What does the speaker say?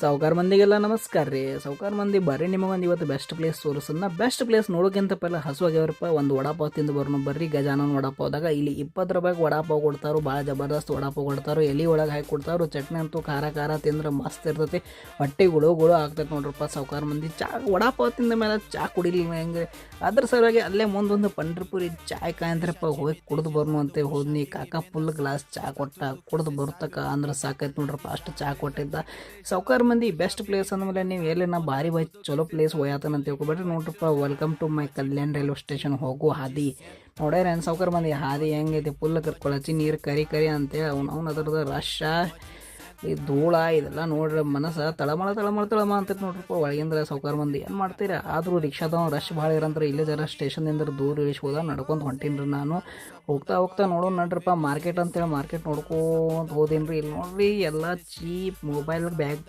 ಸಾವುಕಾರ ಮಂದಿಗೆಲ್ಲ ನಮಸ್ಕಾರ ರೀ. ಸಾವುಕಾರ ಮಂದಿ ಬರ್ರಿ ನಿಮಗೊಂದು ಇವತ್ತು ಬೆಸ್ಟ್ ಪ್ಲೇಸ್ ತೋರಿಸೋಣ. ಬೆಸ್ಟ್ ಪ್ಲೇಸ್ ನೋಡೋಕ್ಕಿಂತ ಪೆಲ್ಲ ಹಸುವಾಗ್ಯವ್ರಪ್ಪ. ಒಂದು ವಡಾಪಾವ್ ತಿಂದು ಬರೋಣ ಬರ್ರಿ. ಗಜಾನನ ವಡಾಪಾವ್ದಾಗ ಇಲ್ಲಿ 20 ರೂಪಾಯಿಗೆ ವಡಾಪಾವ್ ಕೊಡ್ತಾರೋ. ಭಾಳ ಜಬರ್ದಸ್ತ್ ವಡಾಪಾವ್ ಕೊಡ್ತಾರೋ. ಎಲೆ ಒಳಗೆ ಹಾಕಿ ಕೊಡ್ತಾರೋ. ಚಟ್ನಿ ಅಂತೂ ಖಾರ ಖಾರ ತಿಂದ್ರೆ ಮಸ್ತ್ ಇರ್ತೈತಿ. ಹೊಟ್ಟೆ ಗುಳು ಗುಳು ಆಗ್ತೈತೆ ನೋಡ್ರಪ್ಪ. ಸಾವುಕಾರ ಮಂದಿ ವಡಾಪಾವ್ ತಿಂದ ಮೇಲೆ ಚಾ ಕುಡಿಲಿಲ್ಲ ಹೆಂಗೆ. ಅದ್ರ ಸಲುವಾಗಿ ಅಲ್ಲೇ ಮುಂದೊಂದು ಪಂಡ್ರಪುರಿ ಚಾಯ್ ಕಾಯಂದ್ರಪ್ಪ ಹೋಗಿ ಕುಡ್ದು ಬರ್ನು ಅಂತ ಹೋದ್ನಿ. ಕಾಕ ಫುಲ್ ಗ್ಲಾಸ್ ಚಾ ಕೊಟ್ಟ. ಕುಡ್ದು ಬರ್ತಕ್ಕ ಅಂದ್ರೆ ಸಾಕೈತೆ ನೋಡ್ರಪ್ಪ. ಅಷ್ಟು ಚಾ ಕೊಟ್ಟಿದ್ದ. ಸಾವುಕಾರ ಮಂದಿ ಬೆಸ್ಟ್ ಪ್ಲೇಸ್ ಅಂದಮೇಲೆ ನೀವು ಎಲ್ಲಿ ನಾ ಭಾರಿ ಚಲೋ ಪ್ಲೇಸ್ ಹೋಯಾತನ ಅಂತ ತಿಳ್ಕೊಬೇಡ್ರಿ. ನೋಡ್ರಪ್ಪ, welcome to my Kalyan railway station ಹೋಗು ಹಾದಿ ನೋಡ್ಯಾರ ಏನು ಸಾವುಕಾರ ಮಂದಿ. ಹಾದಿ ಹೆಂಗೈತಿ ಫುಲ್ ಕೊಳಚಿ ನೀರು ಕರಿ ಕರಿ ಅಂತೇಳಿ ಅವ್ನು ಅದ್ರದ್ದು ರಶ್ ಈ ಧೂಳ ಇದೆಲ್ಲ ನೋಡ್ರಿ ಮನಸ್ಸು ತಳಮಳ ಅಂತೈತೆ ನೋಡ್ರಪ್ಪ. ಒಳಗಿಂದ್ರೆ ಸಾವುಕಾರ ಮಂದಿ ಏನು ಮಾಡ್ತೀರಾ. ಆದರೂ ರಿಕ್ಷಾದವ್ ರಶ್ ಭಾಳ ಇರಂದ್ರೆ ಇಲ್ಲೇ ಜರ ಸ್ಟೇಷನ್ದಿಂದ ದೂರ ಇಳಿಸ್ಬೋದ ನಡ್ಕೊಂಡು ಹೊಂಟೀನಿ ನಾನು. ಹೋಗ್ತಾ ನೋಡೋಣ ನಡ್ರಪ್ಪ. ಮಾರ್ಕೆಟ್ ಅಂತೇಳಿ ಮಾರ್ಕೆಟ್ ನೋಡ್ಕೊಂತ ಹೋದೀನಿ ರೀ. ಇಲ್ಲಿ ನೋಡ್ರಿ ಎಲ್ಲ ಚೀಪ್ ಮೊಬೈಲ್ ಬ್ಯಾಗ್